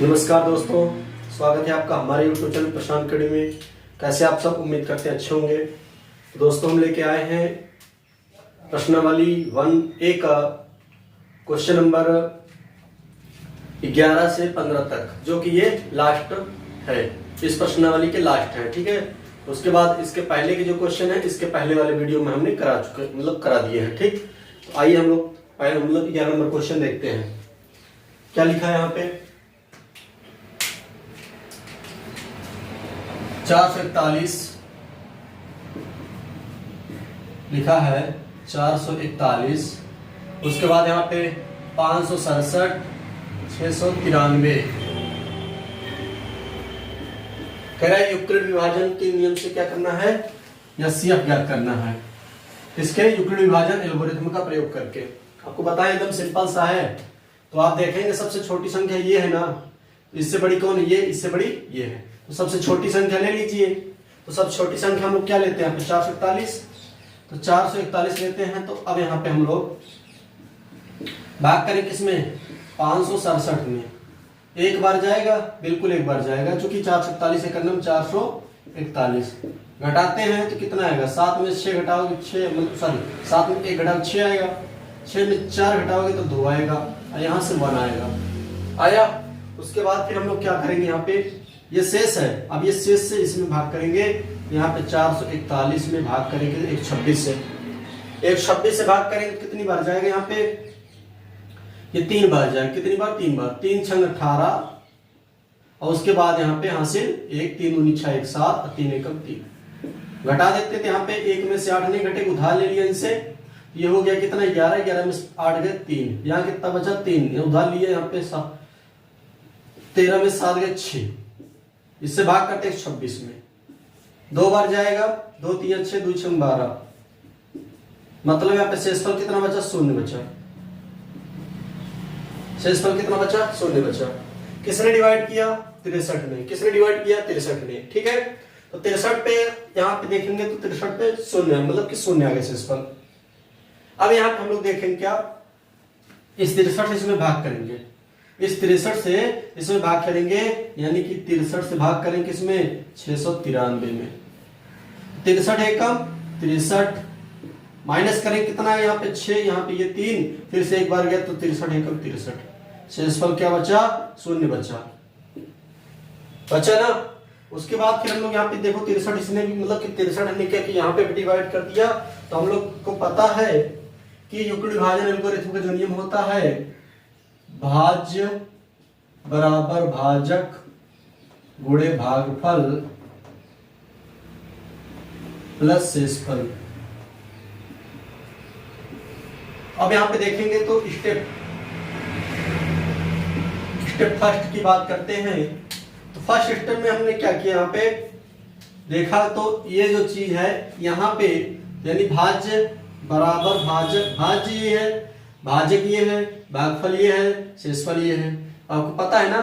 नमस्कार दोस्तों, स्वागत है आपका हमारे YouTube चैनल प्रशांत अकेडमी में। कैसे आप सब, उम्मीद करते हैं अच्छे होंगे। दोस्तों, हम लेके आए हैं प्रश्नावली 1A का क्वेश्चन नंबर 11 से 15 तक, जो कि ये लास्ट है, इस प्रश्नावली के लास्ट है। ठीक है, उसके बाद इसके पहले के जो क्वेश्चन है, इसके पहले वाले वीडियो में हमने करा दिए हैं। ठीक, तो आइए हम लोग पहले 11 नंबर क्वेश्चन देखते हैं। क्या लिखा है यहाँ पे? 441 लिखा है, 441। उसके बाद यहाँ पे 567, 693। कह रहा है यूक्लिड विभाजन के नियम से क्या करना है, एचसीएफ ज्ञात करना है। इसके यूक्लिड विभाजन एल्गोरिथम का प्रयोग करके। आपको बताएं, एकदम सिंपल सा है। तो आप देखेंगे सबसे छोटी संख्या ये है ना, इससे बड़ी कौन है? ये। इससे बड़ी ये है, तो सबसे छोटी संख्या ले लीजिए। तो सबसे छोटी संख्या हम लोग क्या लेते हैं? 441। तो 441 लेते हैं। तो अब यहाँ पे हम लोग भाग करें किसमें? 567 में। एक बार जाएगा, बिल्कुल एक बार जाएगा, क्योंकि 447 से करने में 441 घटाते हैं तो कितना आएगा? 7 में 6 घटाओगे 6, मतलब सॉरी 7 में 1 घटाओगे 6 आएगा, 6 में 4 घटाओगे तो 2 आएगा, और यहाँ से 1 आएगा। आया। उसके बाद फिर हम लोग क्या करेंगे? यहाँ पे ये शेष है, अब ये शेष से इसमें भाग करेंगे। यहाँ पे 441 में भाग करेंगे 126 से। 126 से भाग करेंगे तो कितनी बार जाएगा? यहाँ पे ये 3 बार जाएगा। कितनी बार? 3 बार। 3 छंग 18, और उसके बाद यहाँ पे हासिल 1, 3 दूनी 6, 1 7, और 3 एकम 3 घटा देते थे। यहाँ पे 1 में से 8 नहीं घटे, उधार ले लिया इनसे। ये हो गया कितना? 11, 11 में 8 गए 3, यहाँ कितना बचा? 3 उधार लिया। यहाँ पे 13 में 7 गए 6, इससे भाग करते 126 में। 2 बार जाएगा, 2 3 6, 2 6 12, मतलब यहाँ पे शेषफल कितना बचा? 0 बचा। शेषफल कितना बचा? 0 बचा। किसने डिवाइड किया? 63 ने। किसने डिवाइड किया? 63 ने। ठीक है, तो 63 पे यहाँ पे देखेंगे तो 63 पे 0, मतलब कि 0 आ गया शेषफल। अब यहाँ पे हम लोग देखेंगे क्या, इस 63 से इसमें भाग करेंगे, इस 63 से इसमें भाग करेंगे, यानी कि 63 से भाग करेंगे इसमें 693 में। 63 एकम 63 माइनस करें कितना है? यहाँ पे 6, यहाँ पे ये 3, फिर से एक बार गया तो 63 एकम 63। शेषफल क्या बचा? 0 बचा ना। उसके बाद फिर हम लोग यहाँ पे देखो 63 इसने भी, मतलब कि 63 ने क्या कि यहाँ पे भी डिवाइड कर दिया। तो हम लोग को पता है कि यूक्लिड विभाजन एल्गोरिथम का जो नियम होता है, भाज्य बराबर भाजक गुणे भागफल प्लस शेषफल। अब यहां पे देखेंगे तो स्टेप फर्स्ट की बात करते हैं। तो फर्स्ट स्टेप में हमने क्या किया? यहाँ पे देखा तो ये जो चीज है यहाँ पे, यानी भाज्य बराबर भाजक, भाज्य ये है, भाजक ये है, भागफल ये है, शेषफल ये है। आपको पता है ना,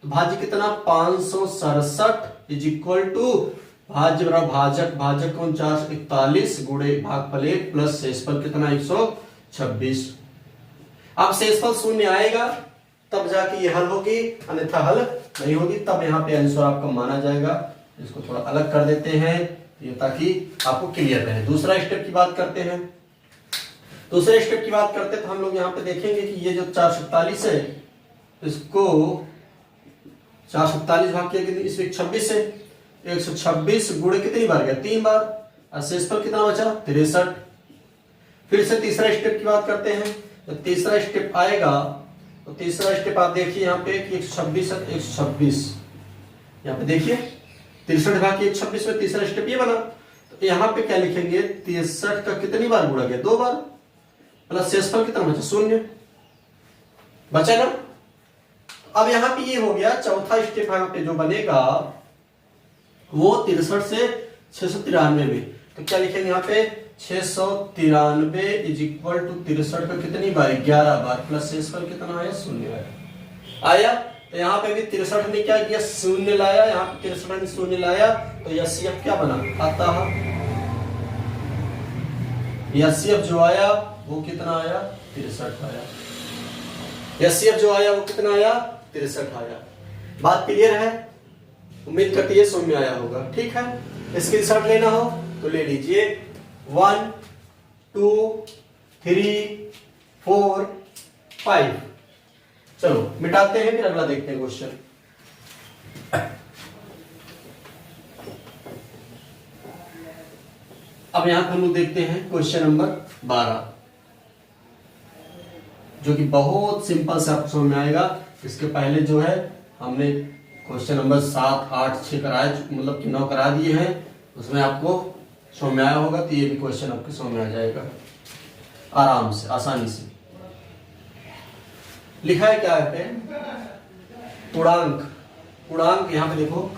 तो भाज्य कितना? 567 इज इक्वल टू भाज्य बराबर भाजक, भाजक कौन? 441 गुणे भागफल 1 प्लस शेषफल कितना? 126। अब शेषफल 0 आएगा तब जाके ये हल होगी, अन्यथा हल नहीं होगी। तब यहाँ पे आंसर आपका माना जाएगा। इसको थोड़ा अलग कर देते हैं ये, ताकि आपको क्लियर रहे। दूसरा स्टेप की बात करते हैं। दूसरे स्टेप की बात करते तो हम लोग यहाँ पे देखेंगे कि ये जो 447 है, इसको 447 भाग किया कितनी? इस 126 से 126 गुणे कितनी बार गया? 3 बार, और शेषफल कितना बचा? 63। फिर से तीसरा स्टेप की बात करते हैं। तो तीसरा स्टेप आएगा, तो तीसरा स्टेप आप देखिए यहाँ पे कि 126 है, 126 यहाँ पे देखिए 63 भाग 126 में तीसरा स्टेप ये बना। तो यहाँ पे क्या लिखेंगे? 63 का कितनी बार गुणा गया? 2 बार, प्लस शेषफल कितना बचा? 0 बचा ना। अब यहाँ पे ये हो गया। चौथा स्टेप यहाँ पे जो बनेगा वो 63 से 693 में। तो क्या लिखेंगे यहाँ पे? 693 इज इक्वल टू 63 का कितनी बार? 11 बार, प्लस शेषफल कितना आया? 0 आया। तो यहाँ पे भी 63 ने क्या किया? 0 लाया। यहाँ पे 63 ने 0 लाया, तो एचसीएफ क्या बना? आता है एचसीएफ जो आया वो कितना आया? 63 आया। एचसीएफ जो आया वो कितना आया? 63 आया। बात क्लियर है? उम्मीद करती है समझ में आया होगा। ठीक है, स्क्रीनशॉट लेना हो तो ले लीजिए। 1 2 3 4 5। चलो मिटाते हैं, फिर अगला देखते हैं क्वेश्चन। अब यहां पर हम लोग देखते हैं क्वेश्चन नंबर 12, जो कि बहुत सिंपल से आपको समझ में आएगा। इसके पहले जो है हमने क्वेश्चन नंबर 7 8 6 कराए, मतलब कि 9 करा दिए हैं, उसमें आपको समझ में आया होगा। तो ये भी क्वेश्चन आपको समझ में आ जाएगा आराम से, आसानी से। लिखा है क्या है? पूर्णांक। पूर्णांक यहाँ पे देखो,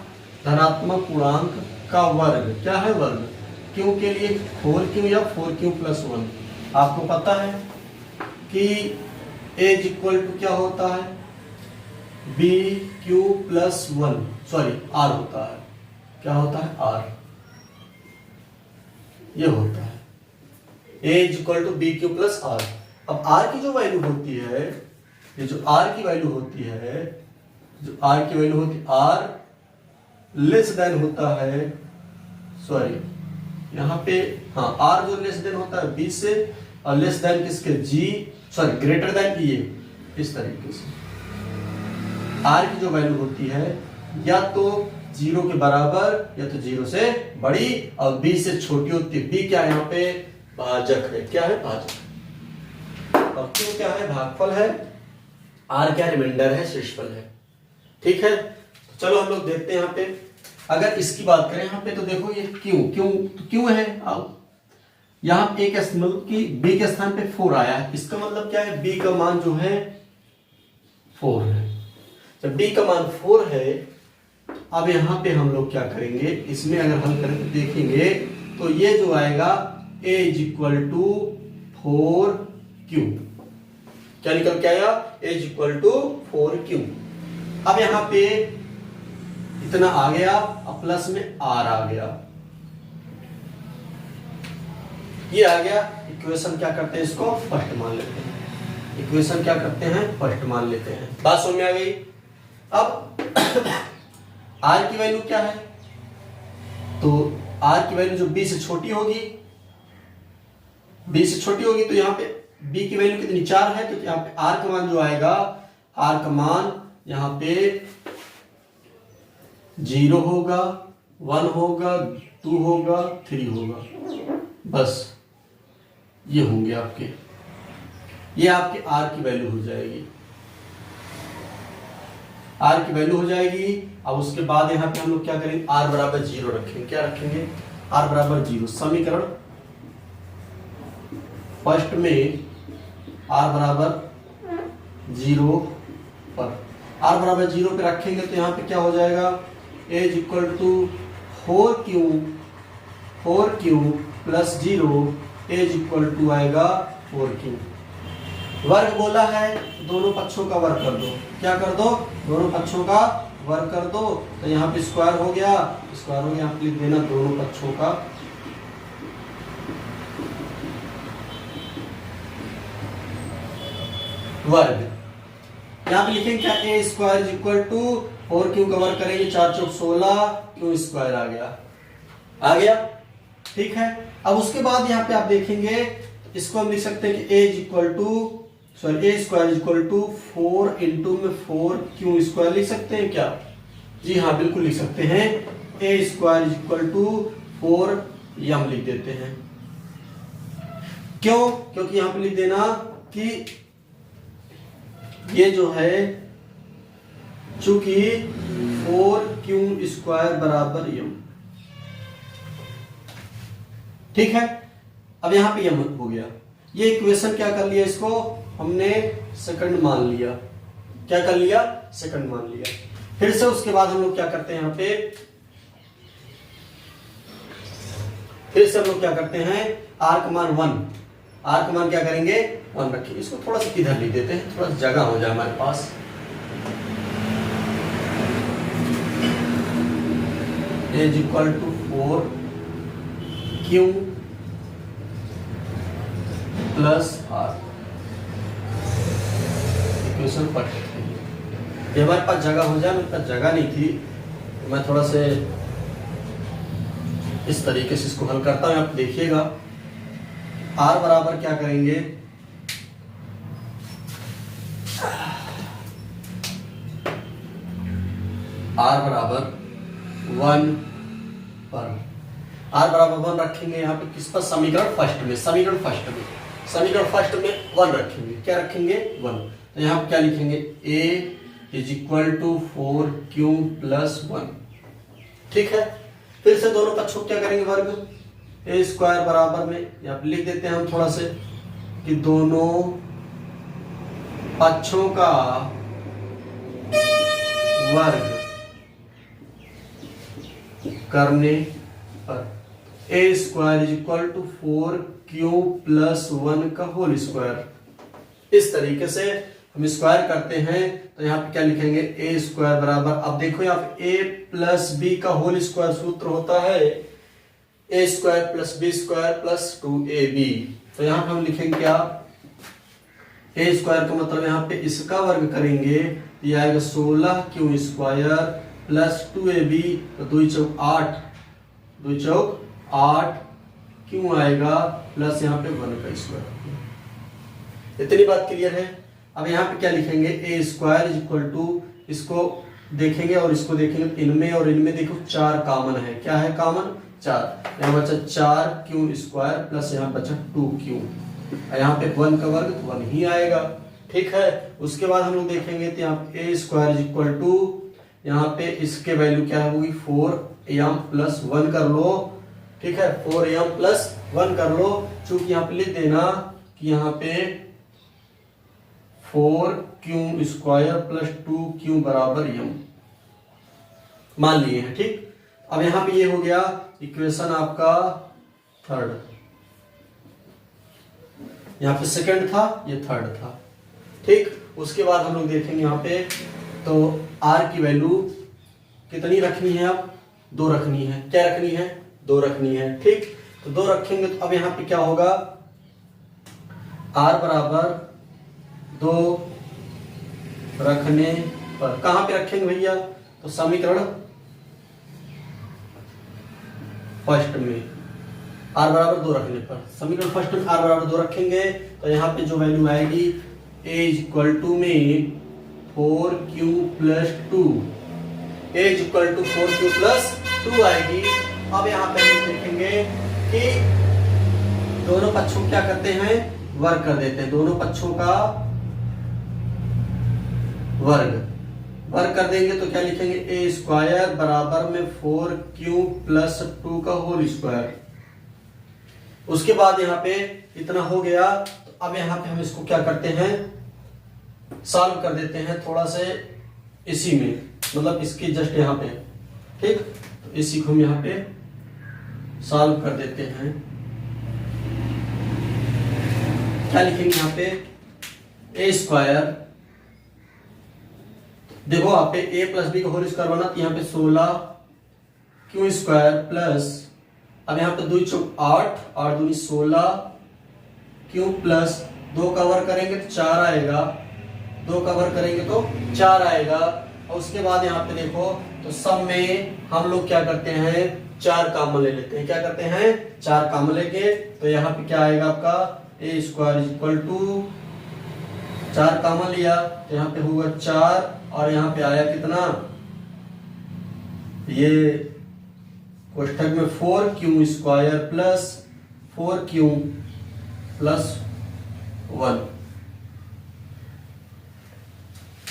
धनात्मक पूर्णांक का वर्ग। क्या है वर्ग? क्यों के लिए 4q या 4q + 1। आपको पता है कि a = क्या होता है? bq + 1, सॉरी r होता है। क्या होता है? r। ये होता है a = bq + r। अब r की जो वैल्यू होती है, ये जो r की वैल्यू होती है, जो r की वैल्यू होती है, r लेस देन होता है, सॉरी यहाँ पे हाँ, r जो लेस देन होता है b से, और लेस देन किसके? g, sorry greater than e। इस तरीके से r की जो वैल्यू होती है या तो 0 के बराबर या तो 0 से बड़ी, और b से छोटी होती है। b क्या है यहाँ पे? भाजक है। क्या है? भाजक। और q क्या है? भागफल है। r क्या? रिमाइंडर है, शेषफल है। ठीक है, तो चलो हम लोग देखते हैं यहाँ पे। अगर इसकी बात करें यहाँ पे, तो देखो ये क्यों है। अब यहाँ एक मतलब कि b के स्थान पे 4 आया है, इसका मतलब क्या है? b का मान जो है 4 है। जब b का मान 4 है, अब यहाँ पे हम लोग क्या करेंगे, इसमें अगर हल करके देखेंगे तो ये जो आएगा a = 4q। क्या निकल के आया? a = 4q। अब यहाँ पे इतना आ गया, अब प्लस में r आ गया, ये आ गया। इक्वेशन क्या करते हैं? इसको फर्स्ट मान लेते हैं। इक्वेशन क्या करते हैं? फर्स्ट मान लेते हैं। बात समझ में आ गई? अब r की वैल्यू क्या है? तो r की वैल्यू जो b से छोटी होगी, b से छोटी होगी, तो यहाँ पे b की वैल्यू कितनी? 4 है। तो यहाँ पे r का मान जो आएगा, r का मान यहाँ पे 0 होगा, 1 होगा, 2 होगा, 3 होगा, बस ये होंगे आपके, ये आपके r की वैल्यू हो जाएगी। r की वैल्यू हो जाएगी। अब उसके बाद यहाँ पे हम लोग क्या करेंगे? r = 0 रखेंगे। क्या रखेंगे? r = 0। समीकरण फर्स्ट में r = 0 पर, r = 0 पे रखेंगे तो यहाँ पे क्या हो जाएगा? a = 4q + 0, a = आएगा 4q। वर्ग बोला है, दोनों पक्षों का वर्ग कर दो। क्या कर दो? दोनों पक्षों का वर्ग कर दो। तो यहाँ पे स्क्वायर हो गया, स्क्वायर हो गया, यहाँ पे लिख देना दोनों पक्षों का वर्ग। यहाँ पे लिखेंगे क्या? a = 4q का वर्ग करेंगे, 4 × 16, q² आ गया, आ गया। ठीक है, अब उसके बाद यहाँ पे आप देखेंगे, इसको हम लिख सकते हैं कि a = 4 × 4q² लिख सकते हैं क्या? जी हाँ, बिल्कुल लिख सकते हैं। a² = 4, ये हम लिख देते हैं। क्यों? क्योंकि यहाँ पे लिख देना कि ये जो है, चूंकि 4q² = m। ठीक है, अब यहाँ पे m हो गया। ये इक्वेशन क्या कर लिया? इसको हमने सेकंड मान लिया। क्या कर लिया? सेकंड मान लिया। फिर से उसके बाद हम लोग क्या करते हैं? यहाँ पे फिर से हम लोग क्या करते हैं? r का मान 1, r का मान क्या करेंगे? 1 रखेंगे। इसको थोड़ा सा इधर लिख देते हैं, थोड़ा सा जगह हो जाए हमारे पास। a = 4q + r। Equation first ये हमारे पास जगह हो जाए, मेरे पास जगह नहीं थी, मैं थोड़ा से इस तरीके से इसको हल करता हूं। आप देखिएगा r बराबर क्या करेंगे, r बराबर 1 पर r बराबर 1 रखेंगे यहाँ पे किस पर, समीकरण फर्स्ट में, समीकरण फर्स्ट में 1 रखेंगे। क्या रखेंगे 1, तो यहाँ पे क्या लिखेंगे a is equal to 4q plus 1। ठीक है, फिर से दोनों पक्षों क्या करेंगे वर्ग, a स्क्वायर बराबर में यहाँ पे लिख देते हैं हम थोड़ा से कि दोनों पक्षों का वर्ग करने पर a square is equal to 4q plus 1 का होल स्क्वायर। इस तरीके से हम स्क्वायर करते हैं तो यहाँ पे क्या लिखेंगे a स्क्वायर बराबर, अब देखो यहाँ पे a प्लस बी का होल स्क्वायर सूत्र होता है a square plus B square plus 2ab। तो यहाँ पे हम लिखेंगे क्या, a स्क्वायर का मतलब यहाँ पे इसका वर्ग करेंगे, ये आएगा 16q स्क्वायर प्लस 2ab, तो 2 चौक 8, 2 चौक 8 क्यों आएगा प्लस यहाँ पे 1 का स्क्वायर। इतनी बात क्लियर है। अब यहाँ पे क्या लिखेंगे a square is equal to, इसको देखेंगे और इसको देखेंगे, इनमें और इनमें देखो 4 कॉमन है। क्या है कॉमन, 4, यहाँ बचा 4q स्क्वायर प्लस यहाँ बचा 2q, यहाँ पे 1 का वर्ग तो 1 ही आएगा। ठीक है, उसके बाद हम लोग देखेंगे तो यहाँ पे a square is equal to, यहाँ पे इसके वैल्यू क्या होगी 4m प्लस 1 कर लो। ठीक है, 4m प्लस 1 कर लो, चूंकि यहाँ पे लिख देना कि यहाँ पे 4q स्क्वायर प्लस 2q बराबर m मान लिए हैं। ठीक, अब यहाँ पे ये हो गया इक्वेशन आपका थर्ड, यहाँ पे सेकंड था, ये थर्ड था। ठीक, उसके बाद हम लोग देखेंगे यहाँ पे तो r की वैल्यू कितनी रखनी है, अब 2 रखनी है। क्या रखनी है, 2 रखनी है। ठीक, तो 2 रखेंगे तो अब यहाँ पे क्या होगा, r बराबर 2 रखने पर कहां पे रखेंगे भैया, तो समीकरण फर्स्ट में r बराबर 2 रखने पर, समीकरण फर्स्ट में r बराबर 2 रखेंगे तो यहाँ पे जो वैल्यू आएगी a इज इक्वल टू में 4q plus 2, a is equal to 4q plus 2 आएगी। अब यहाँ पे हम देखेंगे कि दोनों पक्षों क्या करते हैं, वर्ग कर देते हैं, दोनों पक्षों का वर्ग कर देंगे तो क्या लिखेंगे a स्क्वायर बराबर में 4q प्लस 2 का होल स्क्वायर। उसके बाद यहाँ पे इतना हो गया, तो अब यहाँ पे हम इसको क्या करते हैं, सॉल्व कर देते हैं थोड़ा से इसी में, मतलब इसके जस्ट यहाँ पे। ठीक, तो इसी को हम यहाँ पे सॉल्व कर देते हैं। क्या लिखेंगे यहाँ पे a स्क्वायर, देखो आप पे a प्लस बी का होल स्क्वायर बना, यहाँ पे 16q स्क्वायर प्लस, अब यहाँ पे 2 चौक 8, 8 दूनी 16q प्लस 2 का वर्ग करेंगे तो 4 आएगा, 2 का वर्ग करेंगे तो 4 आएगा। और उसके बाद यहाँ पे देखो तो सब में हम लोग क्या करते हैं, 4 कॉमन ले लेते हैं। क्या करते हैं, 4 कॉमन लेके, तो यहाँ पे क्या आएगा आपका a square is equal to, 4 common लिया तो यहाँ पे होगा 4, और यहाँ पे आया कितना, ये कोष्ठक में 4q square plus 4q plus 1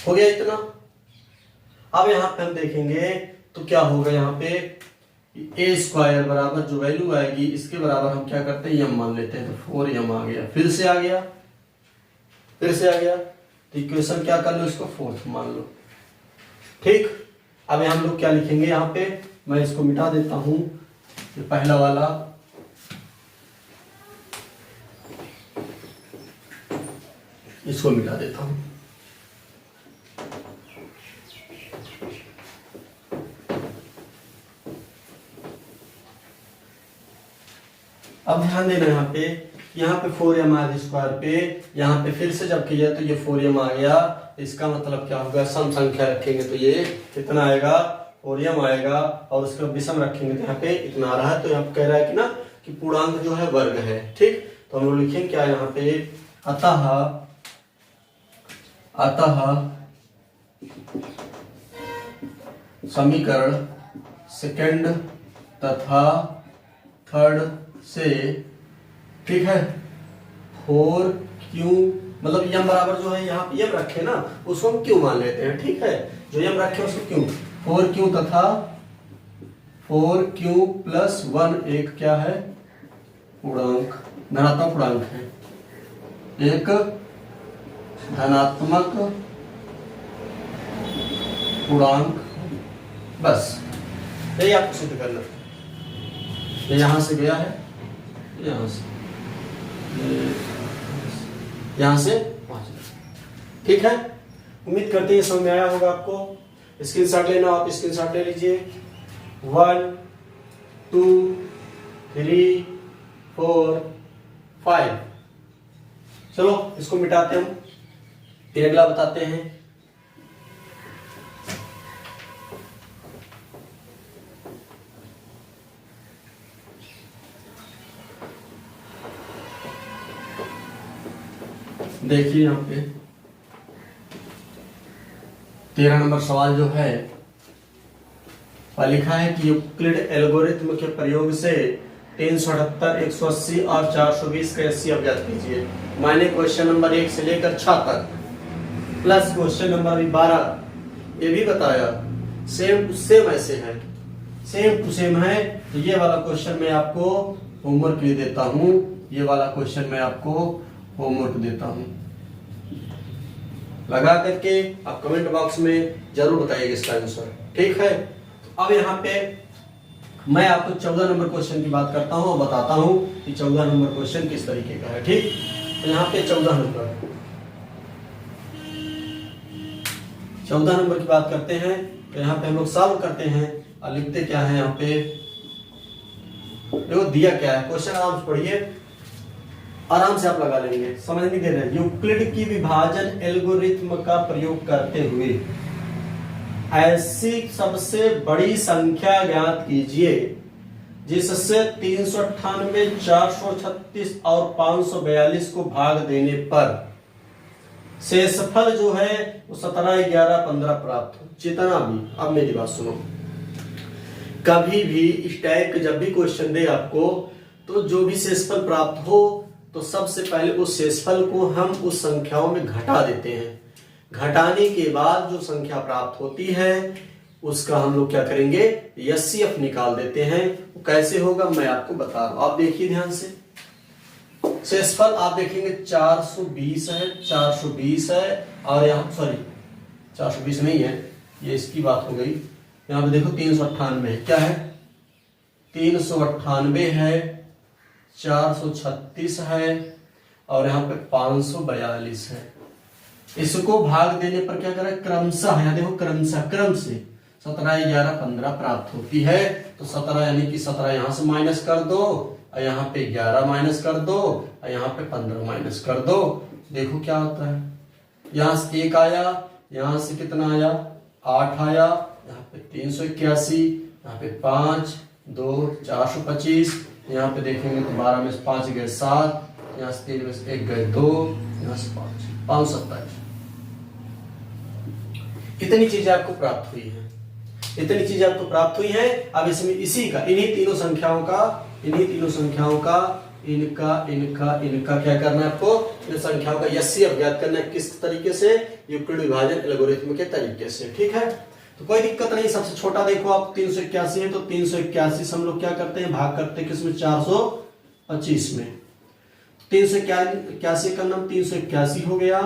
हो गया इतना। अब यहाँ पे हम देखेंगे तो क्या होगा, यहाँ पे a स्क्वायर बराबर जो वैल्यू आएगी इसके बराबर हम क्या करते हैं, m मान लेते हैं, तो 4m आ गया, फिर से आ गया, तो इक्वेशन क्या कर लो, इसको 4th मान लो। ठीक, अब हम लोग क्या लिखेंगे यहाँ पे, मैं इसको मिटा देता हूं, ये पहला वाला, इसको मिटा देता हूं। अब ध्यान देना यहाँ पे यहाँ पे 4m आर स्क्वायर पे, यहाँ पे फिर से जब किया तो ये 4m आ गया। इसका मतलब क्या होगा, सम संख्या रखेंगे तो ये कितना आएगा, 4m आएगा, और उसके बाद विषम रखेंगे तो यहाँ पे इतना आ रहा है। तो यहाँ पे कह रहा है कि ना कि पूर्णांक जो है वर्ग है, ठीक। तो हम लोग लिखेंगे क्या यहाँ पे, अतः समीकरण सेकंड तथा थर्ड से, ठीक है, 4q मतलब यम बराबर जो है यहाँ पे यम रखे ना उसको हम क्यों मान लेते हैं, ठीक है, जो यम रखे उसको क्यों, 4q तथा 4q प्लस 1 एक क्या है, पूर्णांक, धनात्मक पूर्णांक है, एक धनात्मक पूर्णांक, बस यही आपको सिद्ध करना। ये यहां से गया है, यहां से पहुंच गया, ठीक है। उम्मीद करते हैं समझ में आया होगा आपको। स्क्रीनशॉट लेना, आप स्क्रीनशॉट ले लीजिए। 1 2 3 4 5। चलो इसको मिटाते हम, फिर अगला बताते हैं। देखिए यहाँ पे 13 नंबर सवाल जो है लिखा है कि यूक्लिड एल्गोरिथ्म के प्रयोग से 378, 180 और 420 का एचसीएफ अज्ञात कीजिए। मैंने क्वेश्चन नंबर 1 से लेकर 6 तक प्लस क्वेश्चन नंबर 12 ये भी बताया, सेम टू सेम ऐसे है, सेम टू सेम है। तो ये वाला क्वेश्चन मैं आपको होमवर्क ले देता हूँ, ये वाला क्वेश्चन मैं आपको होमवर्क देता हूँ, लगा करके आप कमेंट बॉक्स में जरूर बताइएगा इसका आंसर, ठीक है। तो अब यहाँ पे मैं आपको 14 नंबर क्वेश्चन की बात करता हूँ और बताता हूँ कि 14 नंबर क्वेश्चन किस तरीके का है, ठीक। तो यहाँ पे 14 नंबर की बात करते हैं। तो यहाँ पे हम लोग सॉल्व करते हैं और लिखते क्या है यहाँ पे, देखो दिया क्या है, क्वेश्चन आराम से पढ़िए, आराम से आप लगा लेंगे, समझ नहीं दे रहे। यूक्लिड की विभाजन एल्गोरिथ्म का प्रयोग करते हुए ऐसी सबसे बड़ी संख्या ज्ञात कीजिए जिससे 398, 436 और 542 को भाग देने पर शेषफल जो है वो 17, 11, 15 प्राप्त हो। जितना भी, अब मेरी बात सुनो, कभी भी इस टाइप के जब भी क्वेश्चन दे आपको, तो जो भी शेषफल प्राप्त हो तो सबसे पहले उस शेषफल को हम उस संख्याओं में घटा देते हैं। घटाने के बाद जो संख्या प्राप्त होती है उसका हम लोग क्या करेंगे, एचसीएफ निकाल देते हैं। वो कैसे होगा मैं आपको बता रहा हूं, आप देखिए ध्यान से। शेषफल आप देखेंगे 420 है, 420 है, और यहाँ सॉरी 420 नहीं है, ये इसकी बात हो गई। यहाँ पे देखो 398 है, क्या है 398 है, 436 है और यहाँ पे 542 है। इसको भाग देने पर क्या करें, क्रमशः, यहाँ देखो क्रमशः, क्रम से 17, 11, 15 प्राप्त होती है। तो 17 यानी कि 17 यहाँ से माइनस कर दो, और यहाँ पे 11 माइनस कर दो, और यहाँ पे 15 माइनस कर दो। देखो क्या होता है, यहाँ से 1 आया, यहाँ से कितना आया 8 आया, यहाँ पे 381, यहाँ पे 5, 2, 425, यहाँ पे देखेंगे तो 12 में से 5 गए 7, यहाँ से 3 में से 1 गए 2, यहाँ से 5, 527। इतनी चीजें आपको प्राप्त हुई है, इतनी चीजें आपको प्राप्त हुई है। अब इसमें इसी का, इन्हीं तीनों संख्याओं का इनका क्या करना है आपको, इन संख्याओं का एचसीएफ ज्ञात करना है। किस तरीके से, यूक्लिड विभाजन एल्गोरिथम के तरीके से, ठीक है। तो कोई दिक्कत नहीं। सबसे छोटा देखो आप 381 है, तो 381 हम लोग क्या करते हैं, भाग करते हैं किसमें, 425 में। 381 का नाम 381 हो गया,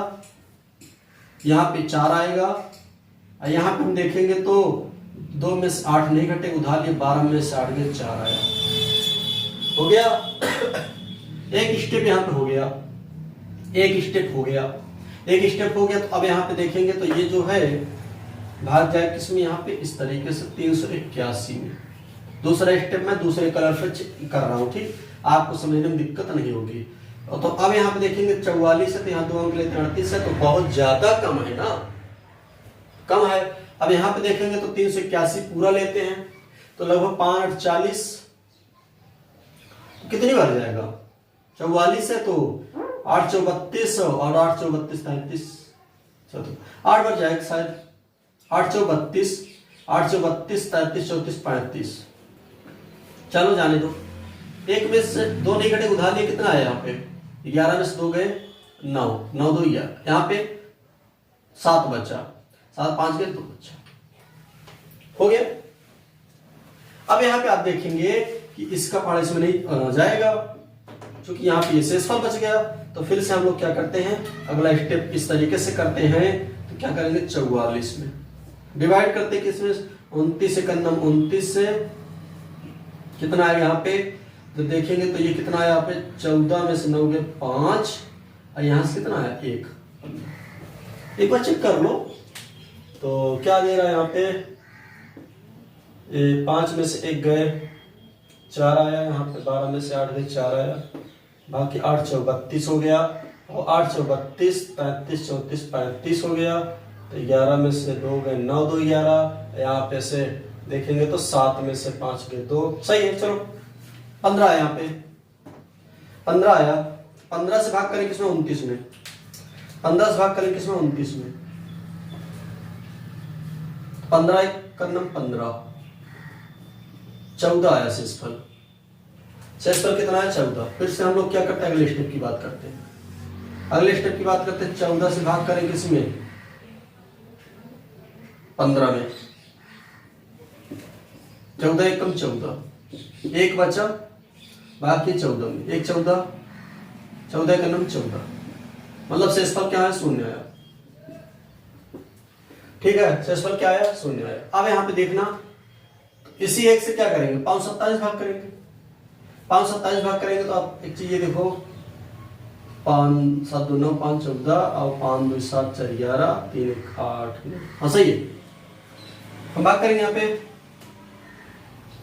यहाँ पे 4 आएगा, और यहाँ पे हम देखेंगे तो 2 में से 8 नहीं घटे, उधार लिए 12 में से 8 गए 4 आया, हो गया। एक स्टेप यहाँ पे हो गया, एक स्टेप हो गया। तो अब यहाँ पे देखेंगे तो ये जो है भाग जाए किसमें, यहाँ पे इस तरीके से 381 में। दूसरा स्टेप मैं दूसरे कलर से कर रहा हूँ, ठीक, आपको समझने में दिक्कत नहीं होगी। और तो अब यहाँ पे देखेंगे 44 है तो यहाँ 2 अंक लेते हैं 38 है, तो बहुत ज्यादा कम है ना, कम है। अब यहाँ पे देखेंगे तो 381 पूरा लेते हैं तो लगभग 5 40 कितनी बार जाएगा, 44 है तो 8 चौ 32 और 8 चौ 32 33, 8 बार जाएगा शायद, 8 चौ 32 8 चौ 32 33 34 35। चलो जाने दो, एक में से 2 नहीं घटे, उधार लिए कितना आया यहाँ पे 11 में से 2 गए 9, 9 2 11, यहाँ पे 7 बचा, 7 5 गए 2 बचा, हो गया। अब यहाँ पे आप देखेंगे कि इसका पार्ट इसमें नहीं जाएगा क्योंकि यहाँ पे शेषफल बच गया, तो फिर से हम लोग क्या करते हैं, अगला स्टेप इस तरीके से करते हैं। तो क्या करेंगे 44 में डिवाइड करते हैं किसमें, 29 एकम 29 से कितना आएगा यहाँ पे, तो देखेंगे तो ये कितना आया यहाँ पे 14 में से 9 गए 5 और यहाँ से कितना आया 1। एक बार चेक कर लो तो क्या दे रहा है यहाँ पे, 5 में से 1 गए 4 आया, यहाँ पे 12 में से 8 गए 4 आया, बाकी 8 चौ 32 हो गया, और 8 चौ 32 35 34 35 हो गया, तो 11 में से 2 गए 9 2 11, यहाँ पे से देखेंगे तो 7 में से 5 गए 2, सही है। चलो 15 आया, यहाँ पे 15 आया, 15 से भाग करें किसमें 29 में, 15 से भाग करें किसमें 29 में, 15 एकम 15, 14 आया शेषफल, शेषफल कितना है 14। फिर से हम लोग क्या करते हैं, अगले स्टेप की बात करते हैं, अगले स्टेप की बात करते हैं। 14 से भाग करें किसमें 15 में, 14 एकम 14, 1 बचा, बाकी 14 में 1 14, 14 एकम 14, मतलब शेषफल क्या है 0 आया, ठीक है, शेषफल क्या आया 0 आया। अब यहाँ पे देखना इसी 1 से क्या करेंगे 527 भाग करेंगे, 527 भाग करेंगे तो आप एक चीज ये देखो, 5 7 2 9 5 14 और 5 2 7 4 11 3 1 8, हाँ सही है। हम भाग करेंगे यहाँ पे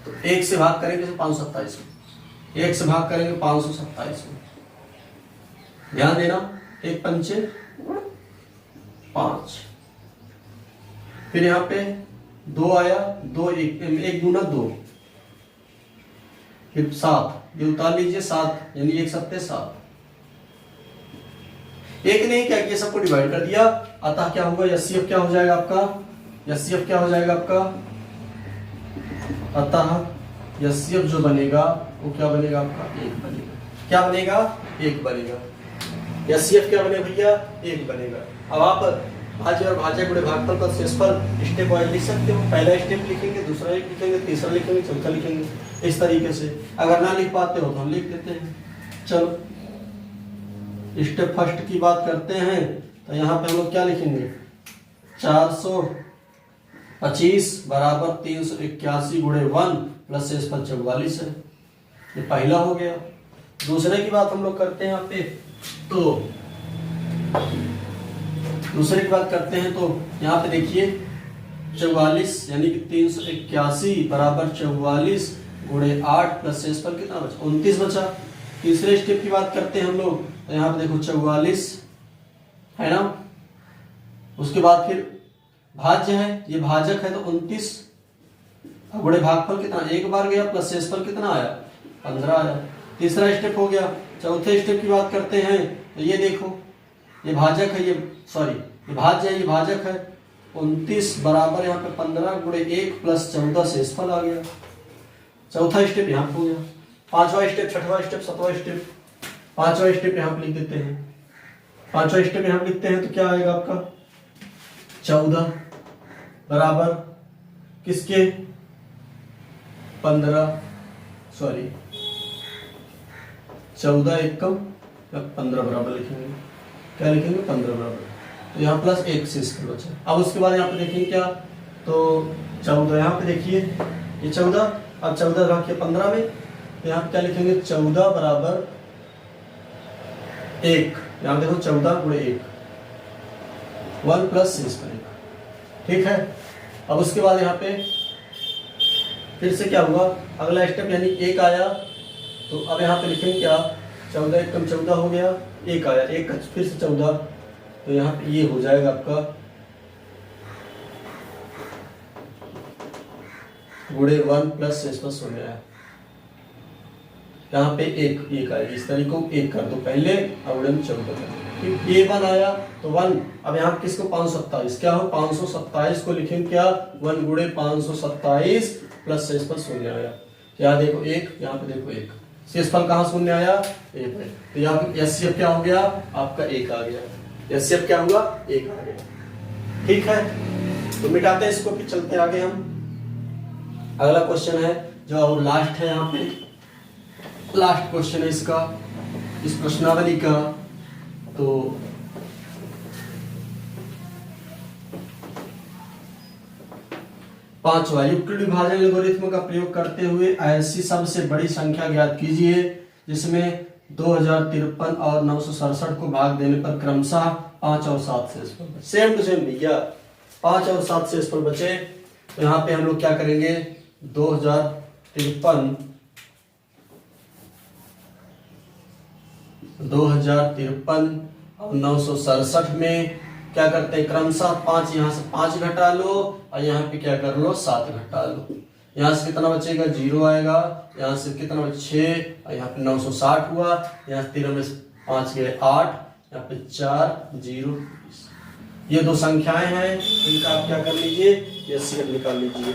तो 1 से भाग करेंगे 527 में, 1 से भाग करेंगे 527 में, ध्यान देना 1 पंचे 5, फिर यहाँ पे 2 आया, 2 1 दूना 2, फिर 7, ये उतार लीजिए 7 यानी 1 7 7, एक नहीं क्या किया सबको डिवाइड कर दिया, अतः क्या होगा एचसीएफ क्या हो जाएगा आपका, एचसीएफ क्या हो जाएगा आपका, अतः एचसीएफ जो बनेगा वो क्या बनेगा आपका 1 बनेगा, क्या बनेगा 1 बनेगा, एचसीएफ क्या बनेगा भैया 1 बनेगा। अब आप भाज्य और भाज्य गुणे भागफल का शेषफल स्टेप वाइज लिख सकते हो, पहला स्टेप लिखेंगे, दूसरा लिखेंगे, तीसरा लिखेंगे, चौथा लिखेंगे, इस तरीके से। अगर ना लिख पाते हो तो हम लिख देते हैं। चलो स्टेप फर्स्ट की बात करते हैं, तो यहाँ पे हम लोग क्या लिखेंगे 425 बराबर 381 गुणे 1 प्लस शेषफल 44 है, ये पहला हो गया। दूसरे की बात हम लोग करते हैं यहाँ पे, तो दूसरे की बात करते हैं तो यहाँ पे देखिए 44 यानी कि 381 बराबर 44 गुणे 8 प्लस शेषफल कितना बचा 29 बचा। तीसरे स्टेप की बात करते हैं हम लोग, तो यहाँ पे देखो 44 है ना, उसके बाद फिर भाज्य है, ये भाजक है तो 29 गुणे भागफल कितना 1 बार गया प्लस शेषफल कितना आया 15 आया। तीसरा स्टेप हो गया। चौथे स्टेप की बात करते हैं, तो ये देखो ये भाजक है, ये सॉरी ये भाज्य है, ये भाजक है 29 बराबर यहाँ पे 15 गुणे 1 प्लस 14 शेषफल आ गया। चौथा स्टेप यहाँ पे हो गया। पांचवा स्टेप, छठवां स्टेप, सातवां स्टेप, पांचवा स्टेप यहाँ पे लिख देते हैं। पांचवा स्टेप यहाँ पे लिखते हैं तो क्या आएगा आपका 14 बराबर किसके 15 सॉरी 14 एकम 15 बराबर लिखेंगे, क्या लिखेंगे 15 बराबर, तो यहाँ प्लस 1 शेषफल बचा। अब उसके बाद यहाँ पे देखेंगे क्या, तो 14 यहाँ पे देखिए ये 14, अब 14 रखिए 15 में, तो यहाँ पे क्या लिखेंगे 14 बराबर 1, यहाँ देखो 14 गुणे 1 प्लस शेषफल 1, ठीक है। अब उसके बाद यहाँ पे फिर से क्या हुआ, अगला स्टेप यानी 1 आया, तो अब यहाँ पे लिखेंगे क्या 14 एक कम 14 हो गया, एक आया, एक फिर से 14, तो यहाँ पे ये हो जाएगा आपका गुणे 1 प्लस शेषफल 0 आया। यहाँ पे एक आया, इस तरीके को एक कर दो पहले, और गुणे में 14 कर, ये 1 आया तो 1। अब यहाँ किसको 527 क्या हो, 527 को लिखेंगे क्या, 1 गुणे 527 प्लस शेषफल 0 आया। यहाँ देखो 1, यहाँ पे देखो 1, शेषफल कहाँ 0 आया, 1 है, तो यहाँ पे एचसीएफ क्या हो गया आपका 1 आ गया, एचसीएफ क्या हुआ 1 आ गया। ठीक है, तो मिटाते हैं इसको, फिर चलते आगे हम। अगला क्वेश्चन है जो और लास्ट है, यहाँ पे लास्ट क्वेश्चन है इसका, इस प्रश्नावली का। तो पांचवा, यूक्लिड विभाजन एल्गोरिथ्म का प्रयोग करते हुए ऐसी सबसे बड़ी संख्या ज्ञात कीजिए जिसमें 2053 और 967 को भाग देने पर क्रमशः 5 और 7 शेषफल बचे। सेम टू सेम भैया, 5 और 7 शेषफल बचे। तो यहाँ पे हम लोग क्या करेंगे, 2053 और 967 में क्या करते हैं, क्रमशः 5, यहाँ से 5 घटा लो और यहाँ पे क्या कर लो 7 घटा लो। यहाँ से कितना बचेगा 0 आएगा, यहाँ से कितना बचे 6 और यहाँ पे 960 हुआ, यहाँ से 13 में 5 गए 8, यहाँ पे 4 0। ये दो संख्याएं हैं, इनका आप क्या कर लीजिए, एचसीएफ निकाल लीजिए।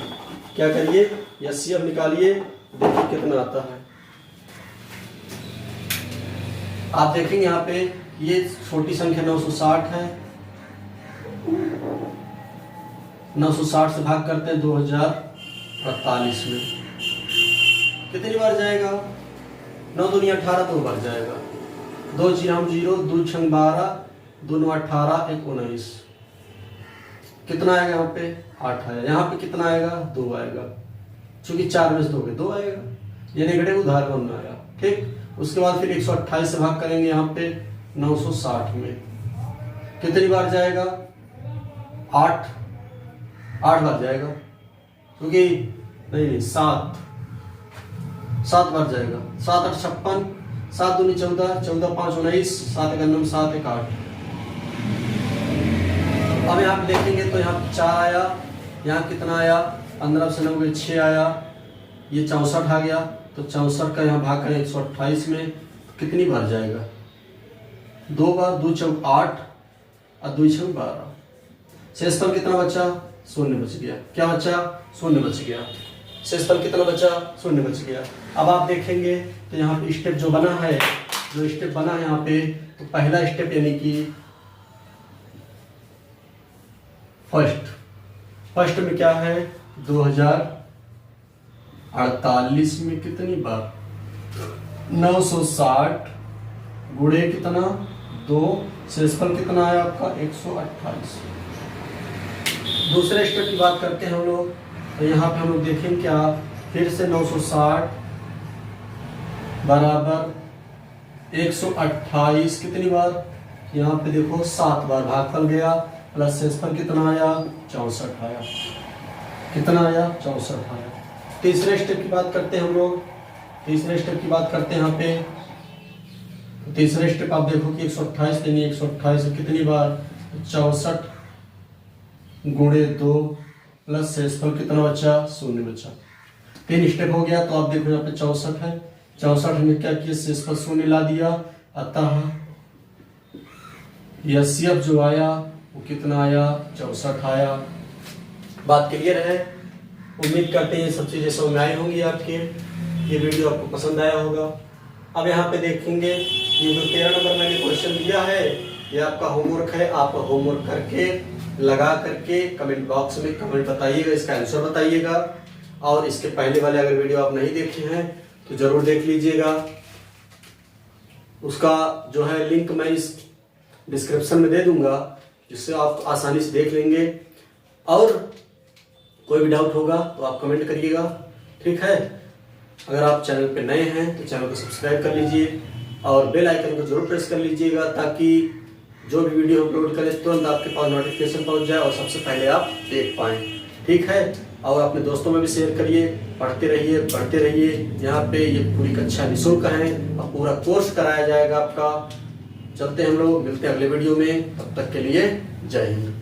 क्या करिए, एचसीएफ निकालिए, देखिए कितना आता है। आप देखेंगे यहाँ पे ये छोटी संख्या 960 है, 960 से भाग करते हैं 2048 में, कितनी बार जाएगा, 9 दूनी 18, 2 बार जाएगा, 2 0 0, 2 6 12, 2 9 18, 1 19, कितना आएगा यहाँ पे 8 आया, यहाँ पे कितना आएगा 2 आएगा, क्योंकि 4 में से 2 दो आएगा, ये नेगेटिव उधार में आएगा। ठीक, उसके बाद फिर 128 से भाग करेंगे यहाँ पे 960 में, कितनी बार जाएगा 8 बार जाएगा, क्योंकि नहीं 7 बार जाएगा, 7 8 56, 7 दूनी 14, 14 5 19, 7 1 9, 7 1 8। अब यहाँ पे देखेंगे तो यहाँ पे 4 आया, यहाँ कितना आया 15 से 9 6 आया, ये 64 आ गया, तो 64 का यहाँ भाग करें 128 में, कितनी बार जाएगा 2 बार, 2 4 8 और 2 6 12। शेषफल कितना बचा 0 बच गया, क्या बचा 0 बच गया, शेषफल कितना बचा 0 बच गया। अब आप देखेंगे तो यहाँ पे स्टेप जो बना है, जो स्टेप बना है यहाँ पे, तो पहला स्टेप यानी कि फर्स्ट में क्या है 2048 में कितनी बार 960 गुणे कितना 2, शेषफल कितना आया आपका 128। दूसरे स्टेप की बात करते हैं हम लोग, तो यहाँ पे हम लोग देखें क्या, फिर से 960 बराबर 128, कितनी बार, यहाँ पे देखो 7 बार भागफल गया, प्लस शेषफल कितना आया 64 आया, कितना आया 64 आया। तीसरे स्टेप की बात करते हैं हम लोग, तीसरे स्टेप की बात करते हैं यहाँ पे, तो तीसरे स्टेप आप देखो कि 128 देंगे, 128 कितनी बार 64 गुणे 2 प्लस शेषफल कितना बचा 0 बचा। 3 स्टेप हो गया, तो आप देखो यहाँ पे 64 है, 64 में क्या किया शेषफल 0 ला दिया, अतः एचसीएफ जो आया वो कितना आया 64 आया। बात क्लियर है, उम्मीद करते हैं सब चीजें समझ में आई होंगी आपके, ये वीडियो आपको पसंद आया होगा। अब यहाँ पे देखेंगे ये जो 13 नंबर मैंने क्वेश्चन दिया है, ये आपका होमवर्क है, आप होमवर्क करके लगा करके कमेंट बॉक्स में कमेंट बताइएगा, इसका आंसर बताइएगा। और इसके पहले वाले अगर वीडियो आप नहीं देखे हैं तो जरूर देख लीजिएगा, उसका जो है लिंक मैं इस डिस्क्रिप्शन में दे दूंगा, जिससे आप आसानी से देख लेंगे। और कोई भी डाउट होगा तो आप कमेंट करिएगा, ठीक है। अगर आप चैनल पे नए हैं तो चैनल को सब्सक्राइब कर लीजिए और बेल आइकन को जरूर प्रेस कर लीजिएगा, ताकि जो भी वीडियो अपलोड करें तुरंत आपके पास नोटिफिकेशन पहुंच जाए और सबसे पहले आप देख पाएँ। ठीक है, और अपने दोस्तों में भी शेयर करिए। पढ़ते रहिए, पढ़ते रहिए। यहाँ पे ये पूरी कक्षा निःशुल्क है और पूरा कोर्स कराया जाएगा आपका। चलते हैं हम लोग, मिलते हैं अगले वीडियो में, तब तक के लिए जय हिंद।